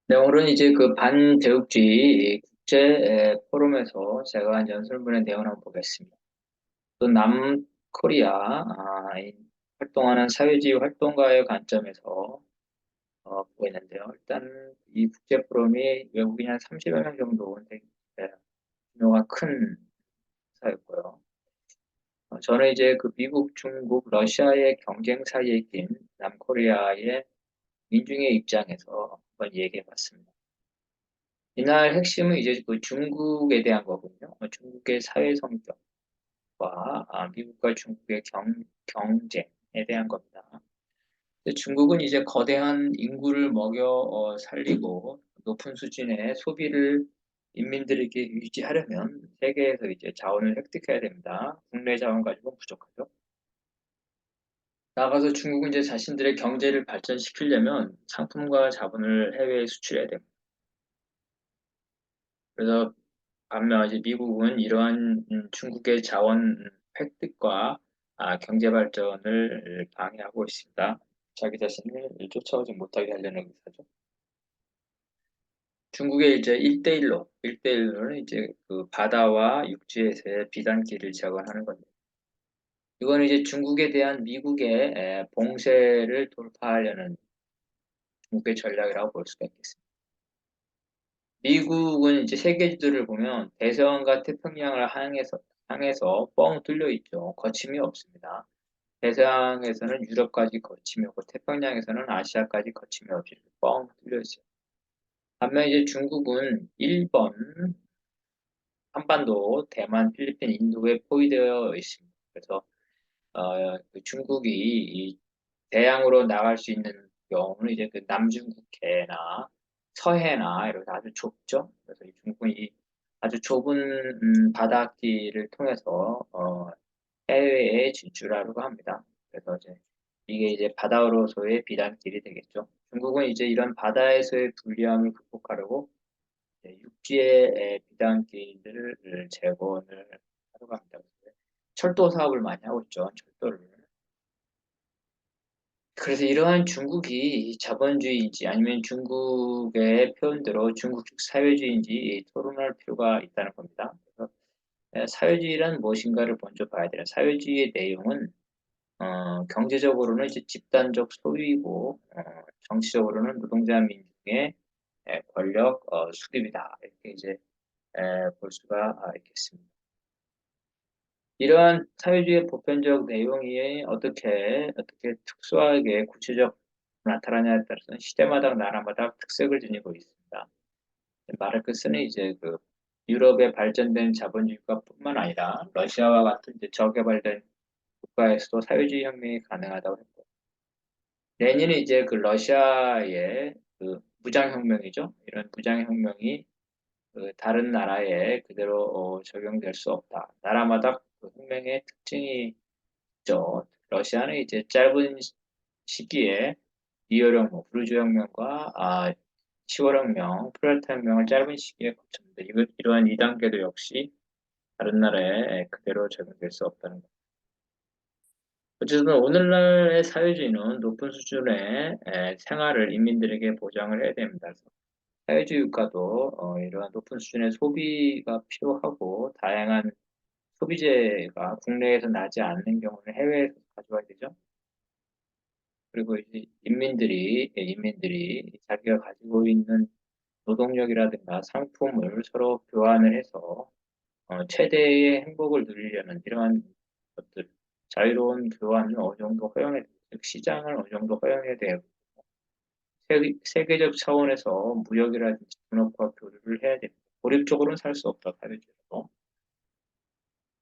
네, 오늘은 이제 그 반제국주의 국제 포럼에서 제가 한 연설문의 내용을 한번 보겠습니다. 또 남코리아 이 활동하는 사회주의 활동가의 관점에서 보고 있는데요. 일단 이 국제 포럼이 외국인이 한 30여 명 정도 온 되게 규모가 큰 사였고요. 저는 이제 그 미국, 중국, 러시아의 경쟁 사이에 낀 남코리아의 민중의 입장에서 한번 얘기해 봤습니다. 이날 핵심은 이제 그 중국에 대한 거거든요. 중국의 사회 성격과 미국과 중국의 경쟁에 대한 겁니다. 근데 중국은 이제 거대한 인구를 먹여 살리고 높은 수준의 소비를 인민들에게 유지하려면 세계에서 이제 자원을 획득해야 됩니다. 국내 자원 가지고 부족하죠. 나가서 중국은 이제 자신들의 경제를 발전시키려면 상품과 자본을 해외에 수출해야 됩니다. 그래서 반면 이제 미국은 이러한 중국의 자원 획득과 경제 발전을 방해하고 있습니다. 자기 자신을 쫓아오지 못하게 하려는 의사죠. 중국의 이제 1대1로는 이제 그 바다와 육지에서의 비단길을 재건하는 겁니다. 이거는 이제 중국에 대한 미국의 봉쇄를 돌파하려는 중국의 전략이라고 볼 수가 있겠습니다. 미국은 이제 세계 지도를 보면 대서양과 태평양을 향해서 뻥 뚫려 있죠. 거침이 없습니다. 대서양에서는 유럽까지 거침이 없고 태평양에서는 아시아까지 거침이 없이 뻥 뚫려 있어요. 반면 이제 중국은 일본, 한반도, 대만, 필리핀, 인도에 포위되어 있습니다. 그래서 그 중국이 이 대양으로 나갈 수 있는 경우는 이제 그 남중국해나 서해나 이렇게 아주 좁죠. 그래서 이 중국은 이 아주 좁은 바닷길을 통해서 해외에 진출하려고 합니다. 그래서 이제 이게 이제 바다로서의 비단길이 되겠죠. 중국은 이제 이런 바다에서의 불리함을 극복하려고 이제 육지의 비단길을 재건을 하려고 합니다. 철도 사업을 많이 하고 있죠. 철도를. 그래서 이러한 중국이 자본주의인지 아니면 중국의 표현대로 중국식 사회주의인지 토론할 필요가 있다는 겁니다. 그래서 사회주의란 무엇인가를 먼저 봐야 돼요. 사회주의의 내용은 경제적으로는 이제 집단적 소유이고 정치적으로는 노동자 민중의 권력 수립이다. 이렇게 이제 볼 수가 있겠습니다. 이러한 사회주의의 보편적 내용이 어떻게 특수하게 구체적 나타나냐에 따라서는 시대마다 나라마다 특색을 지니고 있습니다. 마르크스는 이제 그 유럽의 발전된 자본주의국가뿐만 아니라 러시아와 같은 이제 저개발된 국가에서도 사회주의 혁명이 가능하다고 했고, 레닌은 이제 그 러시아의 그 무장혁명이죠. 이런 무장혁명이 그 다른 나라에 그대로 적용될 수 없다. 나라마다 그 혁명의 특징이 있죠. 러시아는 이제 짧은 시기에 이열혁명, 브루즈혁명과 10월혁명, 프롤레타혁명을 짧은 시기에 거쳤는데 이러한 2단계도 역시 다른 나라에 그대로 적용될 수 없다는 것. 어쨌든 오늘날의 사회주의는 높은 수준의 생활을 인민들에게 보장을 해야 됩니다. 그래서 사회주의 국가도 이러한 높은 수준의 소비가 필요하고 다양한 소비재가 국내에서 나지 않는 경우는 해외에서 가져와야 되죠. 그리고 이제 인민들이 자기가 가지고 있는 노동력이라든가 상품을 서로 교환을 해서 최대의 행복을 누리려는 이러한 것들, 자유로운 교환을 어느 정도 허용해, 즉 시장을 어느 정도 허용해야 돼요. 세계적 차원에서 무역이라든지 분업과 교류를 해야 됩니다. 고립적으로는 살 수 없다, 사회주의로.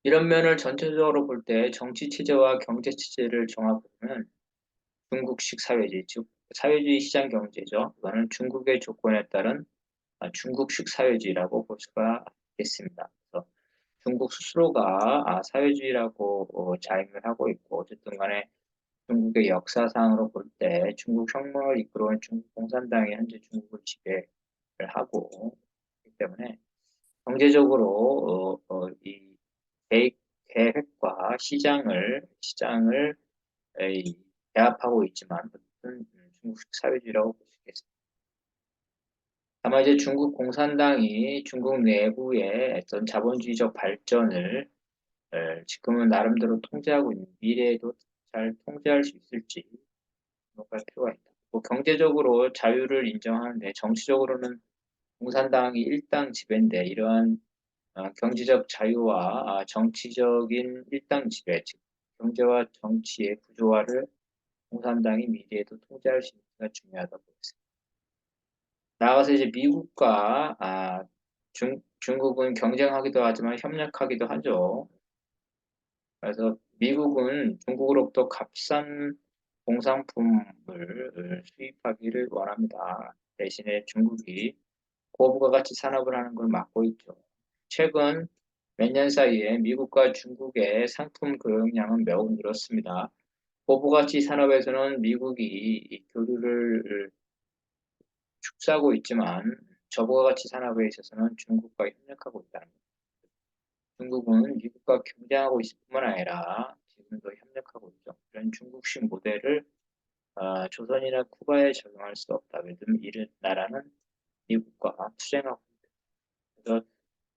이런 면을 전체적으로 볼 때 정치 체제와 경제 체제를 종합하면 중국식 사회주의, 즉 사회주의 시장 경제죠. 이거는 중국의 조건에 따른 중국식 사회주의라고 볼 수가 있겠습니다. 그래서 중국 스스로가 사회주의라고 자임을 하고 있고 어쨌든 간에 중국의 역사상으로 볼 때 중국 혁명을 이끌어온 중국 공산당이 현재 중국을 지배를 하고 있기 때문에 경제적으로 이 계획과 시장을 배합하고 있지만 어쨌든 중국식 사회주의라고 볼 수 있겠습니다. 다만 이제 중국 공산당이 중국 내부의 어떤 자본주의적 발전을 지금은 나름대로 통제하고 있는 미래에도 잘 통제할 수 있을지 주목할 필요가 있다. 뭐 경제적으로 자유를 인정하는데 정치적으로는 공산당이 일당 지배인데 이러한 경제적 자유와 정치적인 일당 지배, 즉 경제와 정치의 구조화를 공산당이 미래에도 통제할 수 있는가 중요하다고 보겠습니다. 나아가서 이제 미국과 중국은 경쟁하기도 하지만 협력하기도 하죠. 그래서 미국은 중국으로부터 값싼 공산품을 수입하기를 원합니다. 대신에 중국이 고부가 가치 산업을 하는 걸 막고 있죠. 최근 몇 년 사이에 미국과 중국의 상품 교역량은 매우 늘었습니다. 고부가치 산업에서는 미국이 이 교류를 축소하고 있지만 저부가가치 산업에 있어서는 중국과 협력하고 있다는 겁니다. 중국은 미국과 경쟁하고 있을 뿐만 아니라 지금도 협력하고 있죠. 이런 중국식 모델을 조선이나 쿠바에 적용할 수 없다. 왜냐하면 이런 나라는 미국과 투쟁하고 있다. 그래서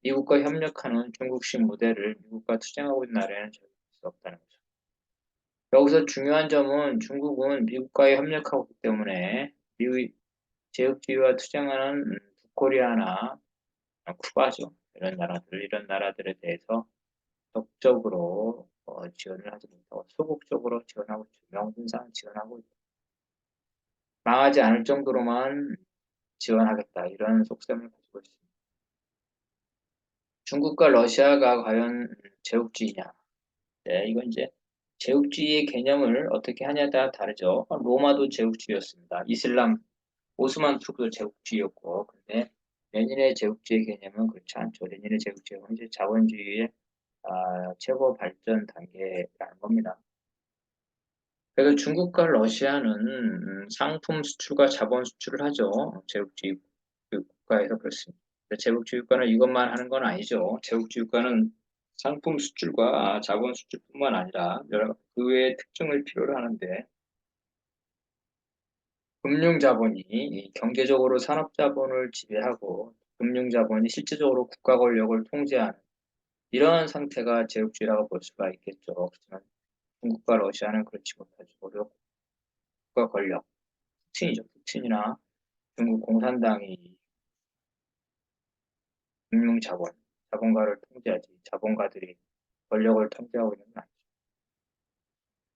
미국과 협력하는 중국식 모델을 미국과 투쟁하고 있는 나라에는 적용할 수 없다는 거죠. 여기서 중요한 점은 중국은 미국과의 협력하고 있기 때문에 미국 제국주의와 투쟁하는 북코리아나 쿠바죠. 이런 나라들에 대해서 적극적으로 지원을 하지 못하고 소극적으로 지원하고 있죠. 명분상 지원하고 있다. 망하지 않을 정도로만 지원하겠다. 이런 속셈을 가지고 있습니다. 중국과 러시아가 과연 제국주의냐? 네, 이건 이제 제국주의의 개념을 어떻게 하냐에 따라 다르죠. 로마도 제국주의였습니다. 이슬람, 오스만 투르크도 제국주의였고, 근데 레닌의 제국주의 개념은 그렇지 않죠. 레닌의 제국주의는 이제 자본주의의 최고 발전 단계라는 겁니다. 그래서 중국과 러시아는 상품 수출과 자본 수출을 하죠. 제국주의 국가에서 그렇습니다. 제국주의 국가는 이것만 하는 건 아니죠. 제국주의 국가는 상품 수출과 자본 수출뿐만 아니라 여러 그 외의 특징을 필요로 하는데 금융자본이 경제적으로 산업자본을 지배하고 금융자본이 실질적으로 국가 권력을 통제하는 이러한 상태가 제국주의라고 볼 수가 있겠죠. 그렇지만 중국과 러시아는 그렇지 못하죠. 오히려 국가 권력, 푸틴이죠. 푸틴이나 중국 공산당이 금융자본, 자본가를 통제하지 자본가들이 권력을 통제하고 있는 건 아니죠.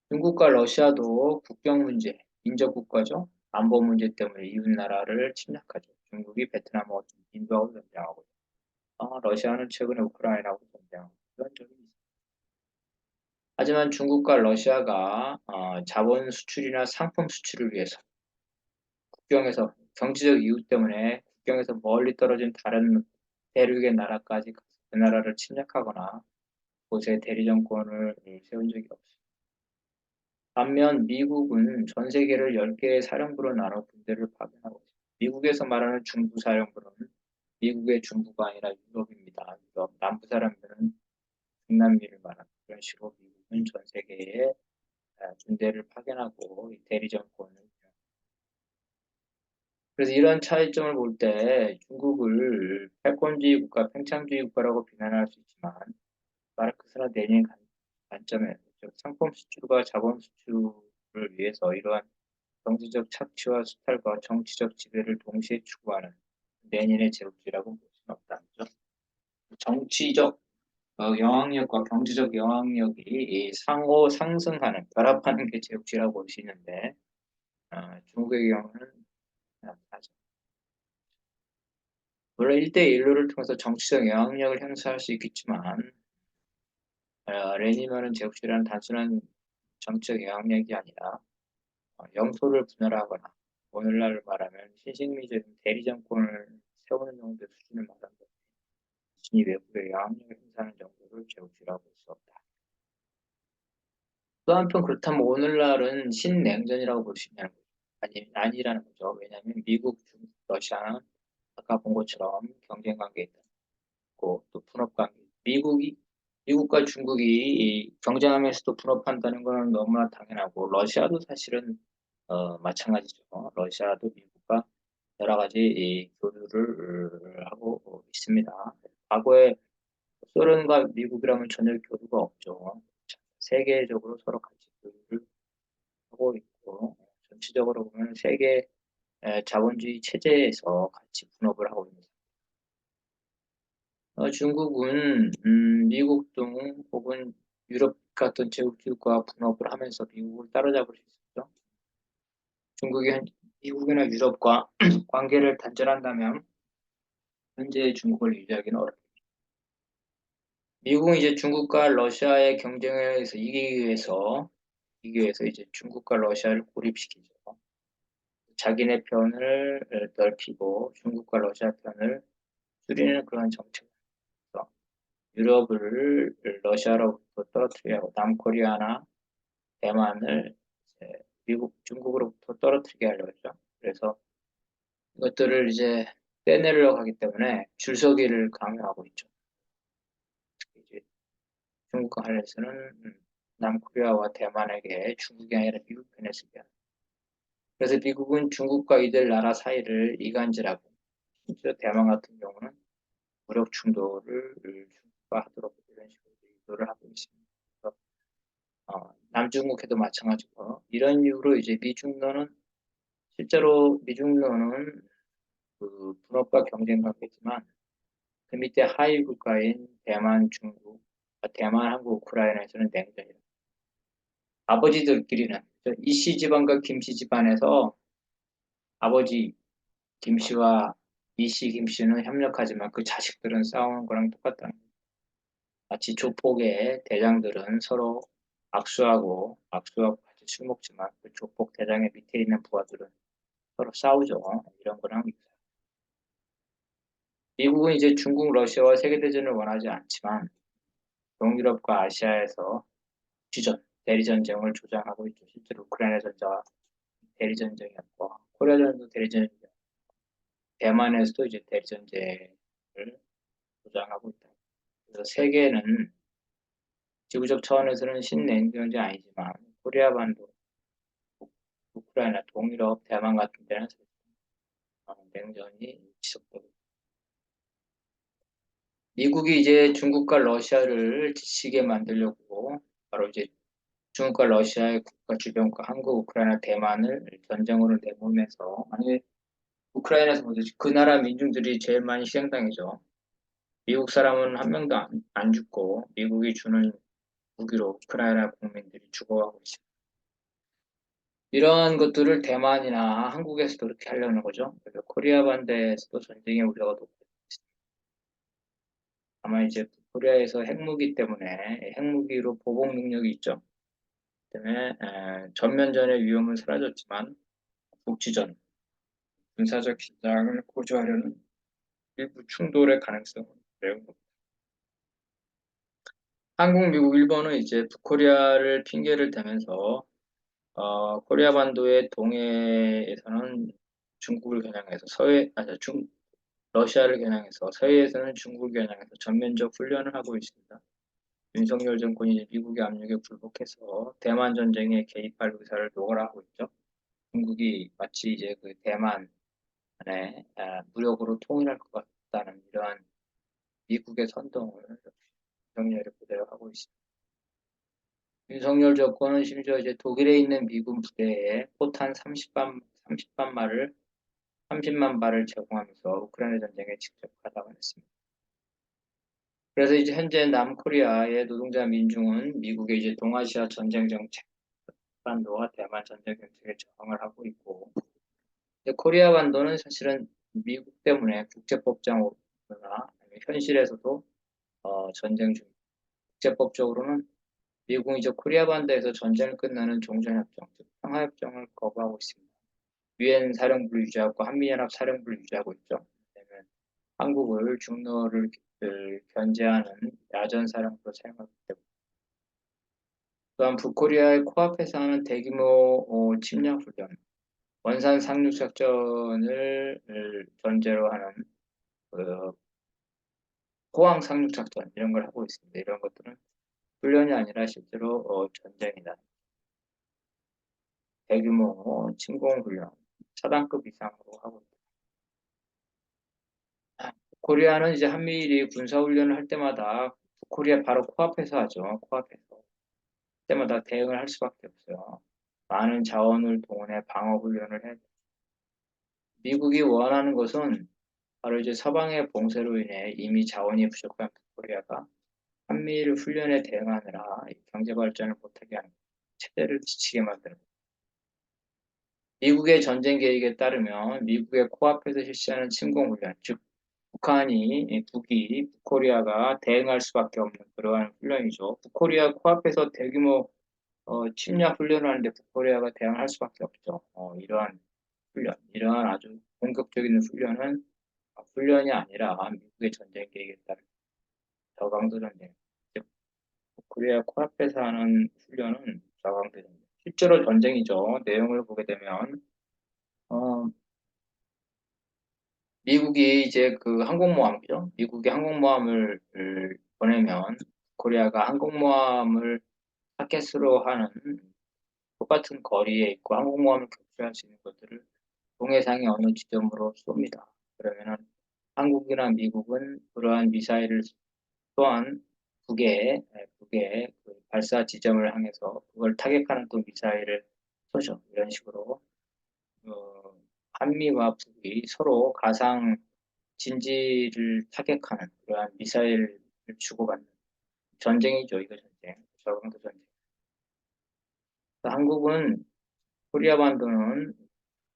중국과 러시아도 국경 문제, 인접 국가죠. 안보 문제 때문에 이웃 나라를 침략하죠. 중국이 베트남하고 인도하고 전쟁하고, 러시아는 최근에 우크라이나하고 전쟁하고 이런 점이 있습니다. 하지만 중국과 러시아가 자본 수출이나 상품 수출을 위해서 국경에서 경제적 이유 때문에 국경에서 멀리 떨어진 다른 대륙의 나라까지 가서 그 나라를 침략하거나 곳에 대리 정권을 세운 적이 없습니다. 반면 미국은 전 세계를 10개의 사령부로 나눠 군대를 파견하고 있습니다. 미국에서 말하는 중부 사령부는 미국의 중부가 아니라 유럽입니다. 유럽 남부 사령부는 중남미를 말하는 그런 식으로 미국은 전 세계에 군대를 파견하고 대리 정권을 그래서 이런 차이점을 볼 때 중국을 패권주의 국가, 팽창주의 국가라고 비난할 수 있지만 마르크스나 레닌 관점에서 즉 상품 수출과 자본 수출을 위해서 이러한 경제적 착취와 수탈과 정치적 지배를 동시에 추구하는 레닌의 제국주의라고 볼 수는 없다는 거죠. 정치적 영향력과 경제적 영향력이 상호 상승하는 결합하는 게 제국주의라고 볼 수 있는데 중국의 경우는 다르죠. 물론 1대1을 통해서 정치적 영향력을 행사할 수 있겠지만 레닌은 제국주의라는 단순한 정치적 영향력이 아니라 영토를 분열하거나 오늘날 말하면 신식민적인 대리 정권을 세우는 정도의 수준을 말하는 것 단순히 외부의 영향력을 행사하는 정도를 제국주의라고 볼 수 없다. 또 한편 그렇다면 오늘날은 신냉전이라고 볼 수 있냐는 거죠. 아니라는 거죠. 왜냐하면 미국, 중국, 러시아는 아까 본 것처럼 경쟁 관계에 있고 또 분업 관계. 미국과 중국이 경쟁하면서도 분업한다는 것은 너무나 당연하고 러시아도 사실은 마찬가지죠. 러시아도 미국과 여러 가지 교류를 교류를 하고 있습니다. 과거에 소련과 미국이라면 전혀 교류가 없죠. 세계적으로 서로 같이 교류를 하고 있고, 전체적으로 보면 세계 자본주의 체제에서 같이 분업을 하고 있습니다. 중국은 미국 등 혹은 유럽 같은 제국주의과 분업을 하면서 미국을 따라잡을 수 있었죠. 중국이 미국이나 유럽과 관계를 단절한다면 현재의 중국을 유지하기는 어렵습니다. 미국은 이제 중국과 러시아의 경쟁에서 이기기 위해서 이제 중국과 러시아를 고립시키죠. 자기네 편을 넓히고 중국과 러시아 편을 줄이는 그런 정책을 해서 유럽을 러시아로부터 떨어뜨리게 하고 남코리아나 대만을 이제 중국으로부터 떨어뜨리게 하려고 했죠. 그래서 이것들을 이제 떼내려고 하기 때문에 줄서기를 강요하고 있죠. 특히 이제 중국 관련해서는 남코리아와 대만에게 중국이 아니라 미국 편에 서게 합니다. 그래서 미국은 중국과 이들 나라 사이를 이간질하고 심지어 대만 같은 경우는 무력 충돌을 중국과 하도록 이런 식으로 유도를 하고 있습니다. 그래서 남중국해도 마찬가지고 이런 이유로 이제 미중로는 실제로 미중로는 그 분업과 경쟁 관계지만 그 밑에 하위 국가인 대만, 중국, 대만, 한국, 우크라이나에서는 냉전이다. 아버지들끼리는 이씨 집안과 김씨 집안에서 아버지 김씨와 이씨 김씨는 협력하지만 그 자식들은 싸우는 거랑 똑같다는 거예요. 마치 조폭의 대장들은 서로 악수하고 같이 술 먹지만 그 조폭 대장의 밑에 있는 부하들은 서로 싸우죠. 이런 거랑 유사해요. 미국은 이제 중국, 러시아와 세계대전을 원하지 않지만 동유럽과 아시아에서 주전, 대리전쟁을 조장하고 있죠. 실제로 우크라이나 전쟁과 대리전쟁이었고 코리아전도 대리전쟁, 대만에서도 이제 대리전쟁을 조장하고 있다. 그래서 세계는 지구적 차원에서는 신냉전이 아니지만 코리아 반도, 우크라이나, 동유럽, 대만 같은 데는 냉전이 지속되고 있다. 미국이 이제 중국과 러시아를 지치게 만들려고 바로 이제 중국과 러시아의 국가 주변국 한국, 우크라이나, 대만을 전쟁으로 내몰면서 만약에 우크라이나에서 보듯이 그 나라 민중들이 제일 많이 희생당이죠. 미국 사람은 한 명도 안 죽고 미국이 주는 무기로 우크라이나 국민들이 죽어가고 있습니다. 이러한 것들을 대만이나 한국에서도 그렇게 하려는 거죠. 그래서 코리아 반대에서도 전쟁의 우려가 높고 있습니다. 아마 이제 코리아에서 핵무기 때문에 핵무기로 보복 능력이 있죠. 때문에 전면전의 위험은 사라졌지만 국지전, 군사적 긴장을 고조하려는 일부 충돌의 가능성은 매우 높습니다. 한국, 미국, 일본은 이제 북코리아를 핑계를 대면서 코리아 반도의 동해에서는 중국을 겨냥해서 러시아를 겨냥해서 서해에서는 중국을 겨냥해서 전면적 훈련을 하고 있습니다. 윤석열 정권이 이제 미국의 압력에 굴복해서 대만 전쟁에 개입할 의사를 노골하고 있죠. 중국이 마치 이제 그 대만에 무력으로 통일할 것 같다는 이러한 미국의 선동을 윤석열이 그대로 하고 있습니다. 윤석열 정권은 심지어 이제 독일에 있는 미군 부대에 포탄 30만 발을 제공하면서 우크라이나 전쟁에 직접 가담을 했습니다. 그래서 이제 현재 남코리아의 노동자 민중은 미국의 이제 동아시아 전쟁 정책, 반도와 대만 전쟁 정책에 저항을 하고 있고, 코리아 반도는 사실은 미국 때문에 국제법상으로나 현실에서도 전쟁 중, 국제법적으로는 미국은 이제 코리아 반도에서 전쟁을 끝내는 종전협정, 즉 평화협정을 거부하고 있습니다. 유엔 사령부를 유지하고 한미연합 사령부를 유지하고 있죠. 왜냐하면 한국을 중로를 견제하는 야전 사령부로 사용하기 때문에. 또한 북코리아의 코앞에서 하는 대규모 침략 훈련, 원산 상륙 작전을 전제로 하는 그 포항 상륙 작전 이런 걸 하고 있습니다. 이런 것들은 훈련이 아니라 실제로 전쟁이다. 대규모 침공 훈련, 차단급 이상으로 하고 있다. 코리아는 이제 한미일이 군사훈련을 할 때마다 코리아 바로 코앞에서 하죠. 코앞에서. 때마다 대응을 할 수밖에 없어요. 많은 자원을 동원해 방어 훈련을 해. 미국이 원하는 것은 바로 이제 서방의 봉쇄로 인해 이미 자원이 부족한 북코리아가 한미일 훈련에 대응하느라 경제 발전을 못하게 하는 체제를 지치게 만드는 거예요. 미국의 전쟁 계획에 따르면 미국의 코앞에서 실시하는 침공 훈련, 즉 북코리아가 대응할 수밖에 없는 그러한 훈련이죠. 북코리아 코앞에서 대규모 침략 훈련을 하는데 북코리아가 대응할 수밖에 없죠. 이러한 훈련, 이러한 아주 공격적인 훈련은 훈련이 아니라 미국의 전쟁 계획에 따른 저강도 전쟁, 즉 북코리아 코앞에서 하는 훈련은 저강도 전쟁. 실제로 전쟁이죠. 내용을 보게 되면 어, 미국이 이제 그 항공모함이죠. 미국이 항공모함을 보내면 코리아가 항공모함을 타겟으로 하는 똑같은 거리에 있고 항공모함을 격추할 수 있는 것들을 동해상의 어느 지점으로 쏩니다. 그러면은 한국이나 미국은 그러한 미사일을 또한 북의 그 발사 지점을 향해서 그걸 타격하는 또 미사일을 쏘죠. 이런 식으로 어, 한미와 북이 서로 가상 진지를 타격하는 그러한 미사일을 주고받는 전쟁이죠. 이거 전쟁. 저강도 전쟁. 한국은 코리아 반도는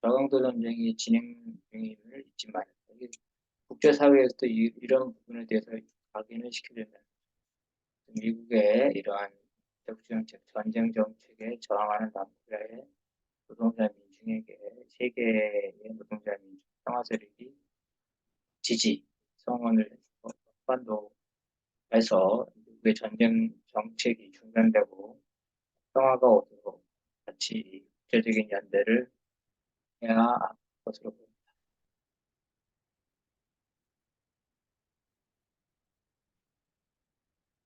저강도 전쟁이 진행 중임을 잊지 말아요. 국제사회에서도 이런 부분에 대해서 각인을 시켜야 된다. 미국의 이러한 적정책, 전쟁 정책에 저항하는 남코리아의 노동자 민중에게 세계의 노동자 민중 평화 세력이 지지, 성원을 해주고 한반도에서 미국의 전쟁 정책이 중단되고 평화가 오도록 같이 국제적인 연대를 해야 할 것으로 보입니다.